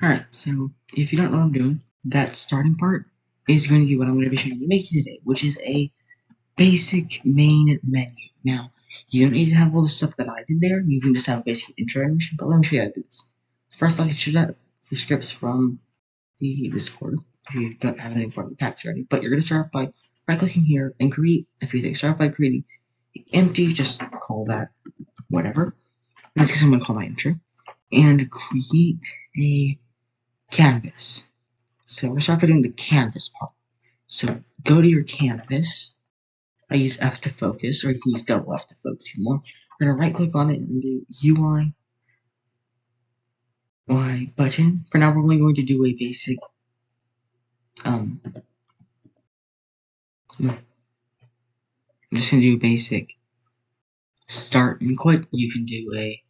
Alright, so if you don't know what I'm doing, that starting part is going to be what I'm going to be showing you making today, which is a basic main menu. Now, you don't need to have all the stuff that I did there, you can just have a basic intro animation, but let me show you how to do this. First, I'll get you the scripts from the Discord, if you don't have anything for the packs already, but you're going to start by right-clicking here and create a few things. Start by creating empty, just call that whatever. In this case, I'm going to call my intro, and create a canvas. So we're going to start by doing the canvas part. So go to your canvas. I use F to focus, or you can use double F to focus even more. We're going to right click on it and do UI button. For now, we're only going to do a basic I'm just going to do a basic start and quit. You can do a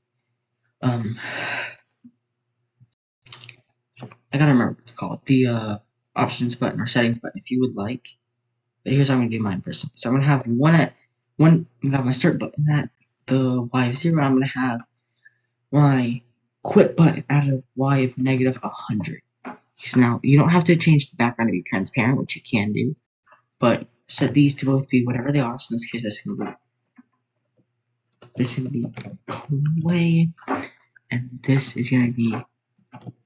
I gotta remember what it's called. The options button or settings button if you would like. But here's how I'm gonna do mine personally. So I'm gonna have I'm gonna have my start button at the Y of 0. I'm gonna have my quit button at a Y of negative 100. Because now you don't have to change the background to be transparent, which you can do, but set these to both be whatever they are. So in this case, this is gonna be play, and this is gonna be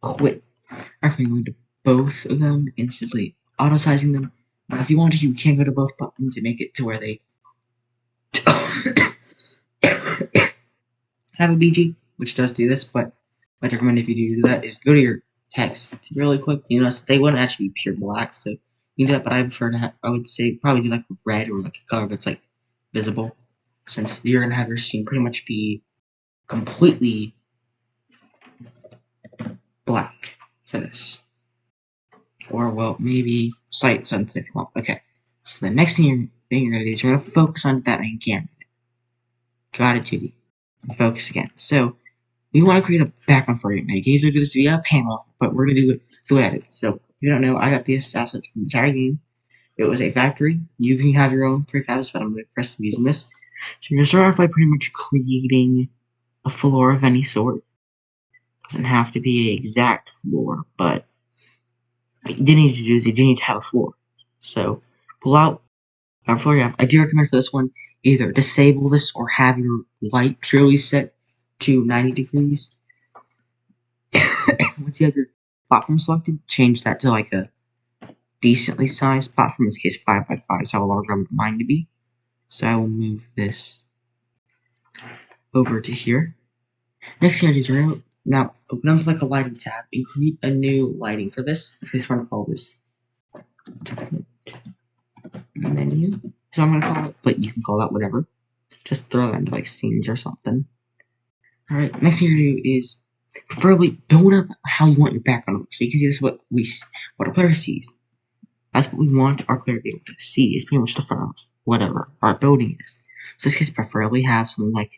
quit. I'm going to both of them and simply auto-sizing them. Now, if you want to, you can go to both buttons and make it to where they have a BG, which does do this, but what I recommend if you do that is go to your text really quick. You notice they wouldn't actually be pure black, so you can do that, but I prefer to have, I would say, probably do like red or like a color that's like visible, since you're going to have your scene pretty much be completely black for this. Or, well, maybe slight sensitive if you want. Okay, so the next thing you're going to do is you're going to focus on that main camera. Got it, 2D. And focus again. So, we want to create a background for it. Now, you can either do this via a panel, but we're going to do it the way I did. So, if you don't know, I got these assets from the entire game. It was a factory. You can have your own prefabs, but I'm going to press using this. So, you're going to start off by pretty much creating a floor of any sort. Doesn't have to be an exact floor, but what you do need to do is you do need to have a floor. So, pull out whatever floor you have. I do recommend for this one, either disable this or have your light purely set to 90 degrees. Once you have your platform selected, change that to like a decently sized platform, in this case 5x5, so how large I want mine to be. So I will move this over to here. Next thing I do is now open up like a lighting tab and create a new lighting for this. In this case, we're going to call this menu. So I'm going to call it, but you can call that whatever. Just throw that into like scenes or something. Alright, next thing you're going to do is preferably build up how you want your background to look. So you can see this is what a player sees. That's what we want our player to be able to see, is pretty much the front of whatever our building is. So this case, preferably have something like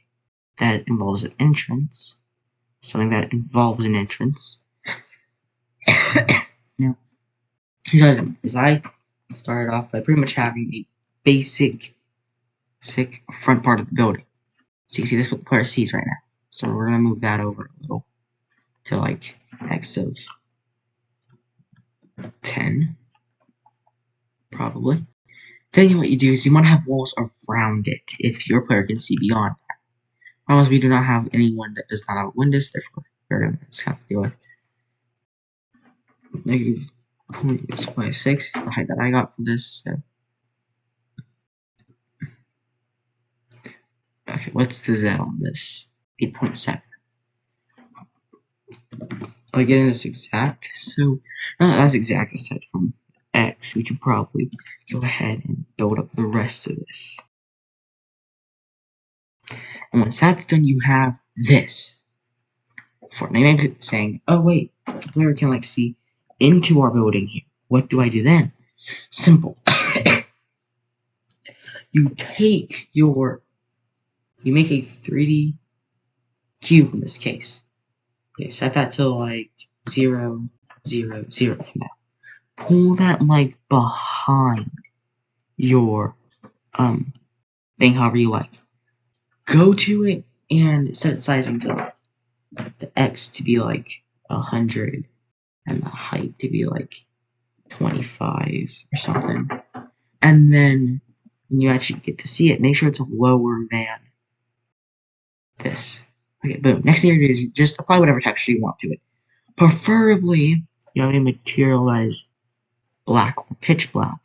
that involves an entrance. Something that involves an entrance. Now, here's what I did. Is I started off by pretty much having a basic front part of the building. So you can see this is what the player sees right now. So we're going to move that over a little to like X of 10, probably. Then what you do is you want to have walls around it if your player can see beyond that. Otherwise, we do not have anyone that does not have windows, therefore we're going to just have to deal with negative 0.56 is the height that I got for this. So. Okay, what's the Z on this? 8.7. Are we getting this exact? So, now that that's exact aside from X, we can probably go ahead and build up the rest of this. And once that's done, you have this. Now you're saying, oh wait, the player can like see into our building here. What do I do then? Simple. You make a 3D cube in this case. Okay, set that to like 0, 0, 0 for now. Pull that like behind your thing however you like. Go to it and set its sizing to like the X to be like 100 and the height to be like 25 or something. And then when you actually get to see it, make sure it's lower than this. Okay, boom. Next thing you do is just apply whatever texture you want to it. Preferably, you have a material that is black or pitch black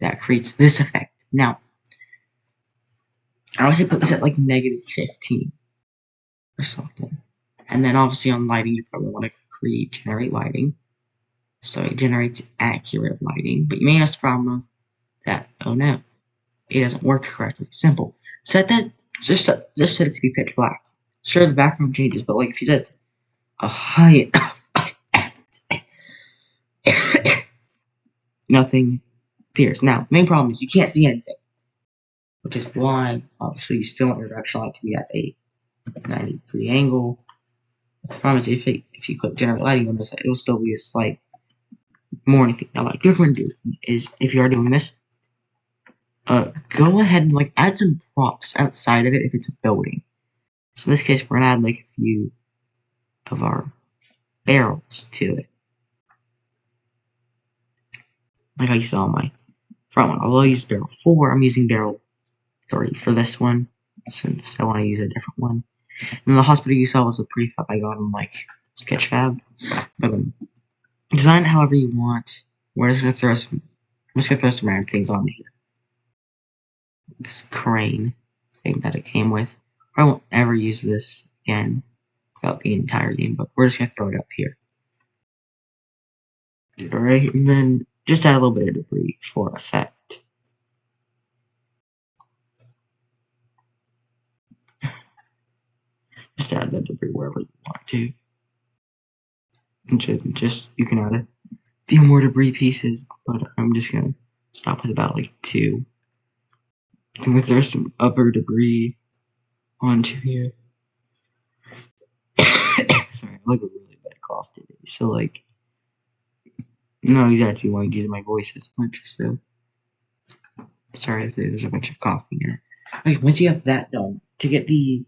that creates this effect. Now, I obviously put this at like -15 or something. And then obviously on lighting, you probably want to generate lighting. So it generates accurate lighting. But you may have a problem with that. Oh no, it doesn't work correctly. Simple. Set that, just set it to be pitch black. Sure, the background changes, but like if you set a high nothing appears. Now, main problem is you can't see anything, which is why obviously you still want your directional light to be at a 90-degree angle. The problem is if you click generate lighting on this, it will still be a slight more anything. Now, what you're going to do is if you are doing this, go ahead and like add some props outside of it if it's a building. So in this case, we're gonna add like a few of our barrels to it, like I saw on my front one. Although I used barrel 4, I'm using barrel 3 for this one since I want to use a different one. And the hospital you saw was a prefab I got on like Sketchfab. But design it however you want. We're just gonna throw some. I'm just gonna throw some random things on here. This crane thing that it came with. I won't ever use this again throughout the entire game, but we're just gonna throw it up here. Alright, and then just add a little bit of debris for effect. Just add the debris wherever you want to. And just you can add a few more debris pieces, but I'm just gonna stop with about like 2. And we throw some upper debris onto here. Sorry, I have like a really bad cough today, so like not exactly why I'm using my voice as much, so sorry if there's a bunch of coughing here. Okay, once you have that done, to get the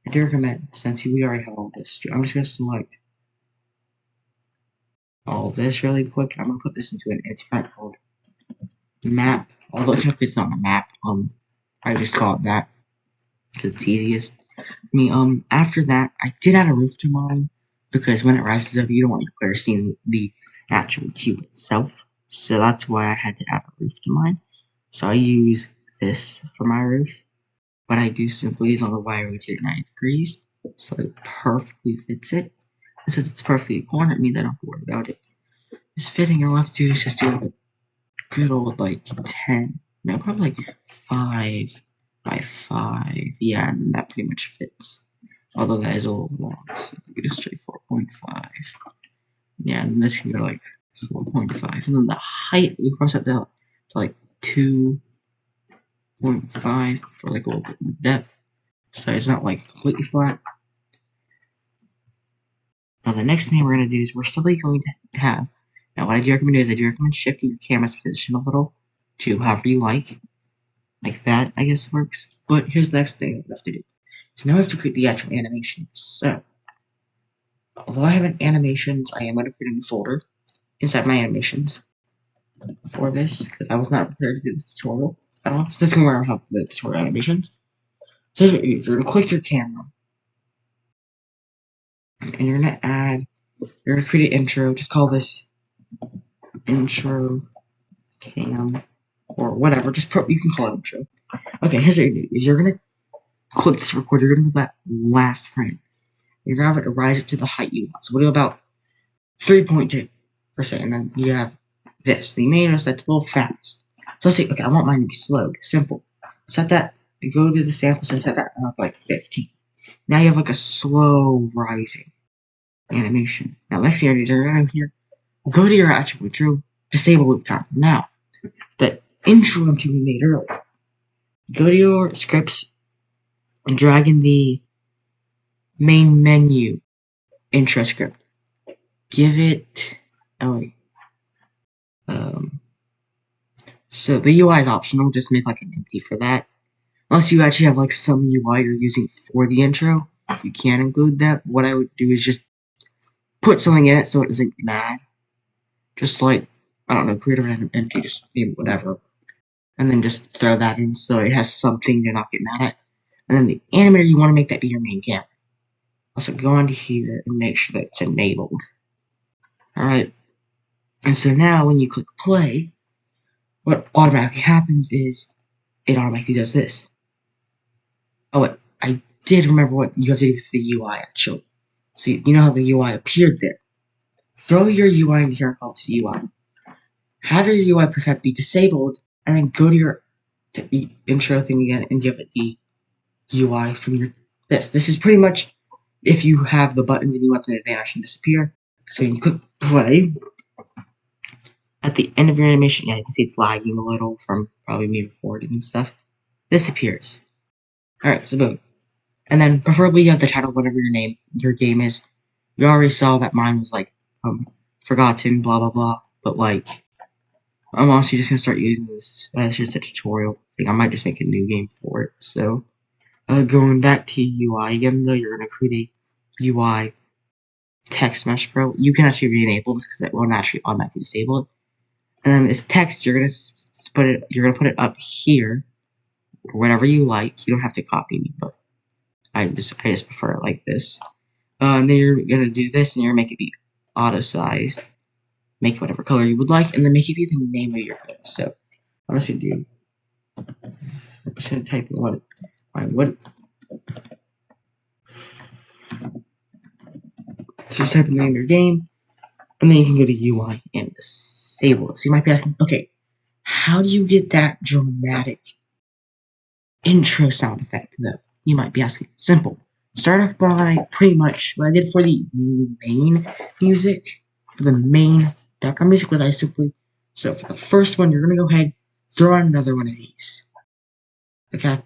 I do recommend, since we already have all this, I'm just gonna select all this really quick. I'm gonna put this into an instrument called map. Although it's not a map, I just call it that because it's easiest. After that, I did add a roof to mine because when it rises up, you don't want your player seeing the actual cube itself. So that's why I had to add a roof to mine. So I use this for my roof. What I do simply is on the wire rotate 90 degrees, so it perfectly fits it. And since it's perfectly cornered, it means I don't have to worry about it. It's fitting. All I have to do is just do like a good old like 10, no, probably like 5 by 5. Yeah, and that pretty much fits. Although that is a little long, so we can just try 4.5. Yeah, and this can go like 4.5, and then the height we cross that to like 2.5 for like a little bit more depth, so it's not like completely flat. Now the next thing we're gonna do is we're simply going to have. Now what I do recommend is I do recommend shifting your camera's position a little to however you like that. I guess works. But here's the next thing we have to do. So now we have to create the actual animation. So although I have an animations, I am going to create a new folder inside my animations for this because I was not prepared to do this tutorial at all. So this is where I have the tutorial animations. So here's what you do. You're going to click your camera. And you're going to create an intro. Just call this intro cam or whatever. You can call it intro. Okay, here's what you do. Is you're going to click this record. You're going to do that last frame. You're going to have it rise it to the height you want. So we'll do about 3.2 per second. And then you have this. The main notice that's a little fast. So let's say, okay, I want mine to be slowed. Simple. Set that. You go to the samples and set that up like 15. Now you have like a slow rising animation. Now next thing you're around here, go to your actual intro, disable loop time. Now, the intro we made earlier. Go to your scripts and drag in the main menu intro script. Give it so the UI is optional, just make like an empty for that. Unless you actually have like some UI you're using for the intro, you can include that. What I would do is just put something in it so it doesn't get mad. Just like, I don't know, create a random empty, just name it whatever. And then just throw that in so it has something to not get mad at. And then the animator, you want to make that be your main camera. Also go onto here and make sure that it's enabled. Alright. And so now when you click play, what automatically happens is it automatically does this. Oh wait, I did remember what you have to do with the UI actually. So you know how the UI appeared there. Throw your UI into here and call this UI. Have your UI perfect be disabled, and then go to your intro thing again and give it the UI from your This is pretty much if you have the buttons and you want them to vanish and disappear. So you click play. At the end of your animation, yeah, you can see it's lagging a little from probably me recording and stuff. This appears. Alright, so boom. And then preferably you have the title, whatever your game is. You already saw that mine was like, forgotten, blah blah blah. But like, I'm honestly just gonna start using this as just a tutorial thing. I might just make a new game for it. So, going back to UI again though, you're gonna create a UI text mesh pro. You can actually re-enable this because it won't actually automatically disable it. And then this text, you're gonna put it up here, or whatever you like. You don't have to copy me, but I just prefer it like this. And then you're gonna do this, and you're gonna make it be auto-sized. Make whatever color you would like, and then make it be the name of your game. So, what I should do, I'm just gonna type in what. Just type in the name of your game, and then you can go to UI and disable it. So you might be asking, okay, how do you get that dramatic intro sound effect though? You might be asking. Simple. Start off by pretty much what I did for the main music. For the main background music was so for the first one, you're gonna go ahead, throw on another one of these. Okay.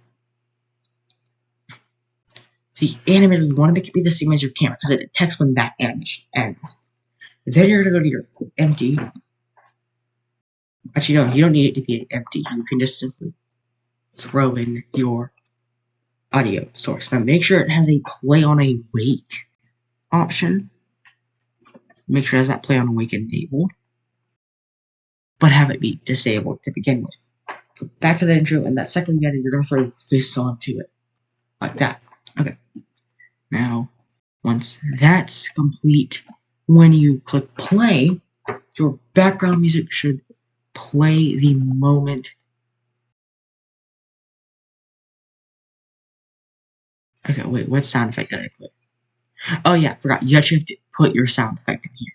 The animator, you want to make it be the same as your camera because it detects when that animation ends. Then you're gonna go to your empty. Actually, no, you don't need it to be empty. You can just simply throw in your audio source. Now make sure it has a play on awake option. Make sure it has that play on awake enabled, but have it be disabled to begin with. Go back to the intro, and that second edit, you're gonna throw this onto it, like that. Okay. Now, once that's complete, when you click play, your background music should play the moment. Okay, wait, what sound effect did I put? Oh yeah, forgot. You actually have to put your sound effect in here.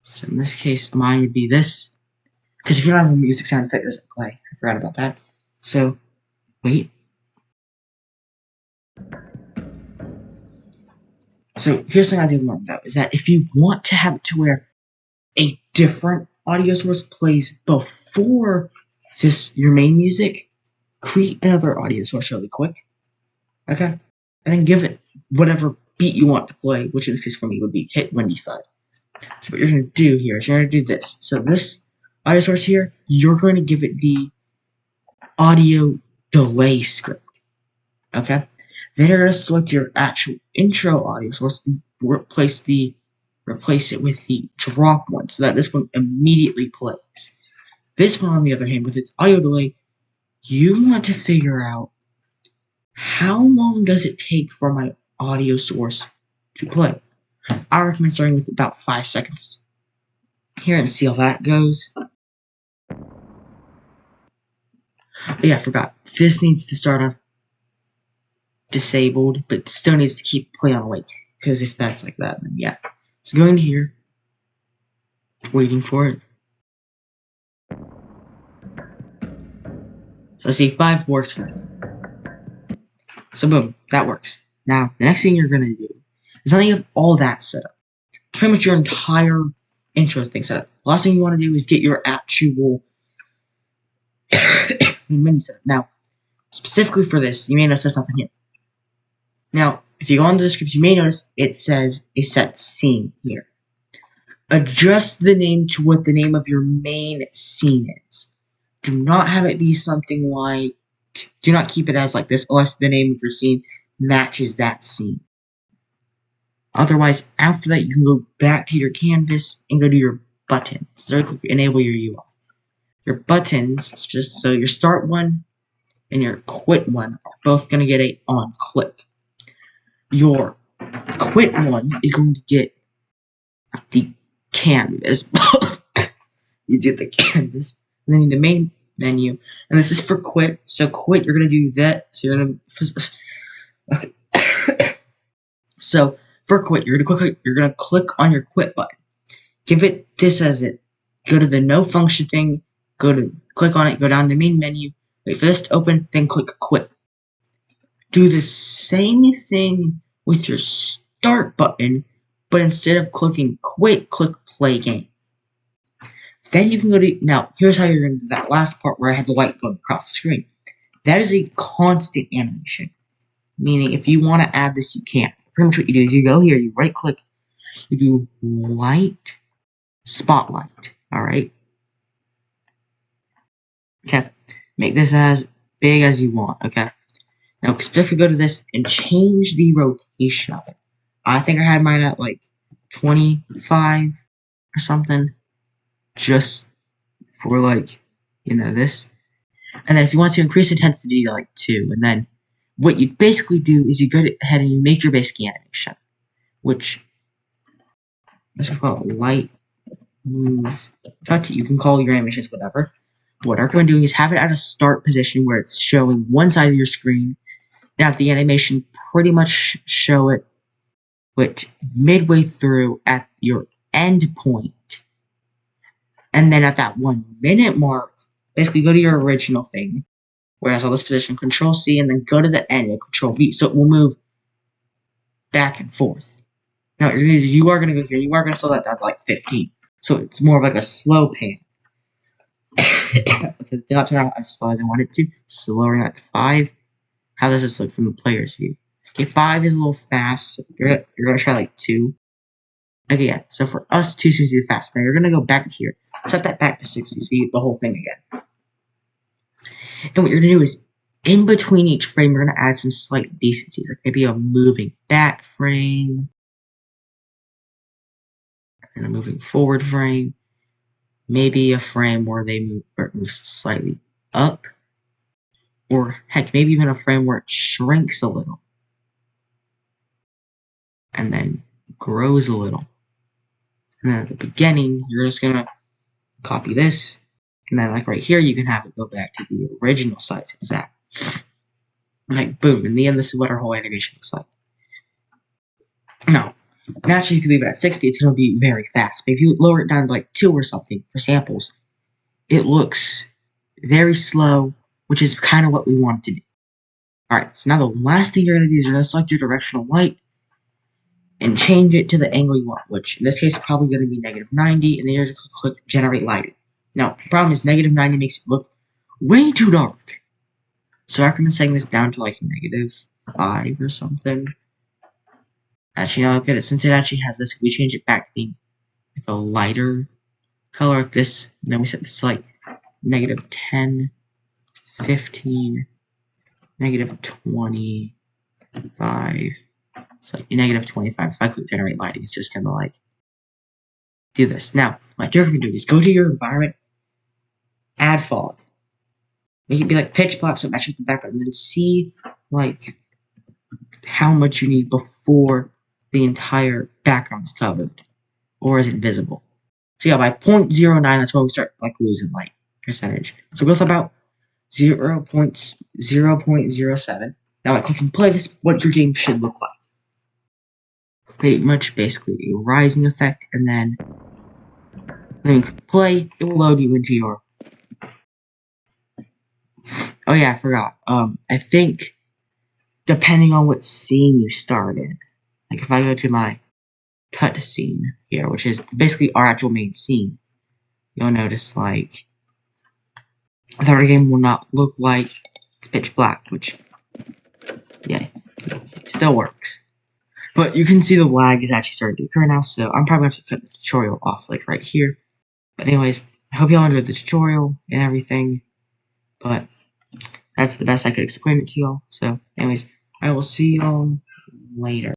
So in this case, mine would be this. Because if you don't have a music sound effect, it doesn't play. I forgot about that. So, wait. So here's something I did learn though, is that if you want to have it to where a different audio source plays before your main music, create another audio source really quick. Okay? And then give it whatever beat you want to play, which in this case for me would be Hit Windy Thud. So what you're going to do here is you're going to do this. So this audio source here, you're going to give it the audio delay script. Okay? Then you're going to select your actual intro audio source and replace it with the drop one so that this one immediately plays. This one, on the other hand, with its audio delay, you want to figure out how long does it take for my audio source to play. I recommend starting with about 5 seconds here and see how that goes. But yeah, I forgot. This needs to start off disabled, but still needs to keep play on awake. Because if that's like that, then yeah. So going to here, waiting for it. So I see 5 works for me. So boom, that works. Now, the next thing you're going to do is now you have all that set up. Pretty much your entire intro thing set up. The last thing you want to do is get your actual mini set up. Now, specifically for this, you may notice there's nothing here. Now, if you go into the script, you may notice it says a set scene here. Adjust the name to what the name of your main scene is. Do not have it be something like, do not keep it as like this unless the name of your scene matches that scene. Otherwise, after that, you can go back to your canvas and go to your buttons. Very quick, enable your UI. Your buttons, so your start one and your quit one are both going to get a on click. Your quit one is going to get the canvas. You do the canvas, and then in the main menu, and this is for quit. So quit, you're going to do that. So you're going to okay. So for quit, you're going to click on your quit button. Give it this as it. Go to the no function thing. Click on it. Go down to the main menu. Wait for this to open. Then click quit. Do the same thing with your start button, but instead of clicking quit, click play game. Then you can go to, now here's how you're going to do that last part where I had the light go across the screen. That is a constant animation, meaning if you want to add this, you can. Pretty much what you do is you go here, you right click, you do light, spotlight, alright? Okay, make this as big as you want, okay? Now, if we go to this and change the rotation of it, I think I had mine at like 25 or something, just for like, you know, this. And then if you want to increase intensity to like 2, and then what you basically do is you go ahead and you make your basic animation, which let's call it light, move, touch. You can call your animations whatever. But what I recommend doing is have it at a start position where it's showing one side of your screen, and have the animation pretty much show it with midway through at your end point. And then at that 1 minute mark, basically go to your original thing, whereas on this position, Control C, and then go to the end and Control V, so it will move back and forth. Now, you are going to go here, you are going to slow that down to like 15, so it's more of like a slow pan. Okay, did not turn out as slow as I wanted to, slower at 5. How does this look from the player's view? Okay, 5 is a little fast, so you're going to try like 2. Okay, yeah, so for us, 2 seems to be fast. Now you're going to go back here, set that back to 60, see the whole thing again. And what you're going to do is, in between each frame, you're going to add some slight decencies, like maybe a moving back frame, and a moving forward frame, maybe a frame where they moves slightly up, or heck, maybe even a frame where it shrinks a little, and then grows a little. And then at the beginning, you're just going to copy this, and then like right here, you can have it go back to the original size exact. Like boom, in the end, this is what our whole animation looks like. Now, naturally, if you leave it at 60, it's going to be very fast. But if you lower it down to like 2 or something for samples, it looks very slow, which is kind of what we want it to do. Alright, so now the last thing you're going to do is you're going to select your directional light and change it to the angle you want, which in this case is probably going to be -90, and then you're just going to click Generate Lighting. Now, the problem is -90 makes it look way too dark. So I recommend setting this down to like -5 or something. Actually, now look at it, since it actually has this, if we change it back to being like a lighter color like this, and then we set this to like -10, 15, -25, it's like -25. If I click Generate Lighting, it's just gonna like do this. Now, what you're gonna do is go to your environment, add fog. Make it be like pitch black so it matches the background, and then see like how much you need before the entire background is covered, or is it visible? So yeah, by 0.09, that's when we start like losing light percentage. So with about 0.07. Now I click and play, this is what your game should look like. Pretty much basically a rising effect, and then when you click play, it will load you into your. Oh yeah, I forgot. I think depending on what scene you start in, like if I go to my cut scene here, which is basically our actual main scene, you'll notice like the other game will not look like it's pitch black, which yeah, still works. But you can see the lag is actually starting to occur now, so I'm probably going to have to cut the tutorial off like right here. But anyways, I hope y'all enjoyed the tutorial and everything, but that's the best I could explain it to y'all. So anyways, I will see y'all later.